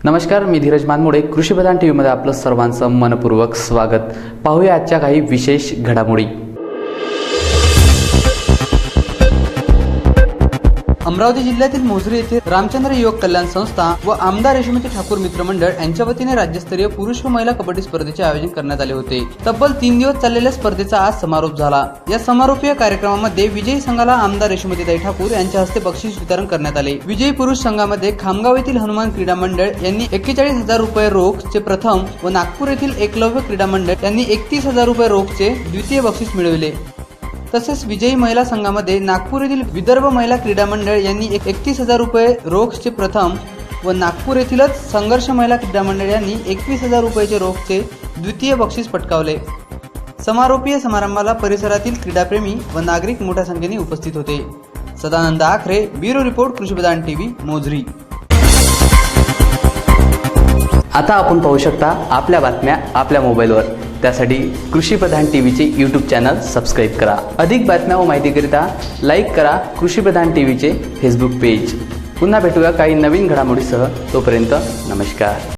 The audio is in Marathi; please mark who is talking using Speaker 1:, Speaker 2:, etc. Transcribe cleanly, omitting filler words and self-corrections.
Speaker 1: नमस्कार, मी धीरज मानमोडे. कृषी प्रधान टीव्हीमध्ये आपलं सर्वांचं मनपूर्वक स्वागत. पाहूया आजच्या काही विशेष घडामोडी.
Speaker 2: अमरावती जिल्ह्यातील मोझरी येथे रामचंद्र युवक कल्याण संस्था व आमदार यशोमती ठाकूर मित्र मंडळ यांच्या वतीने राज्यस्तरीय पुरुष व महिला कबड्डी स्पर्धेचे आयोजन करण्यात आले होते. तब्बल 3 दिवस चाललेल्या स्पर्धेचा आज समारोप झाला. या समारोपीय कार्यक्रमामध्ये विजयी संघाला आमदार यशोमतीताई ठाकूर यांच्या हस्ते बक्षीस वितरण करण्यात आले. विजयी पुरुष संघामध्ये खामगाव येथील हनुमान क्रीडा मंडळ यांनी 41,000 रुपये रोखचे प्रथम व नागपूर येथील एकलव्य क्रीडा मंडळ यांनी 31,000 रुपये रोखचे द्वितीय बक्षीस मिळविले. तसेच विजयी महिला संघामध्ये नागपूर येथील विदर्भ महिला क्रीडा मंडळ यांनी 31,000 रुपये रोखचे प्रथम व नागपूर येथीलच संघर्ष महिला क्रीडा मंडळ यांनी 21,000 रुपयाचे रोखचे द्वितीय बक्षीस पटकावले. समारोपीय समारंभाला परिसरातील क्रीडाप्रेमी व नागरिक मोठ्या संख्येने उपस्थित होते. सदानंद आखरे, ब्युरो रिपोर्ट, कृषी प्रधान टीव्ही, मोझरी.
Speaker 1: आता आपण पाहू शकता आपल्या बातम्या आपल्या मोबाईलवर. त्यासाठी कृषी प्रधान टीव्हीचे यूट्यूब चॅनल सबस्क्राईब करा. अधिक बातम्या व माहितीकरिता लाईक करा कृषी प्रधान टीव्हीचे फेसबुक पेज. पुन्हा भेटूया काही नवीन घडामोडीसह. तोपर्यंत नमस्कार.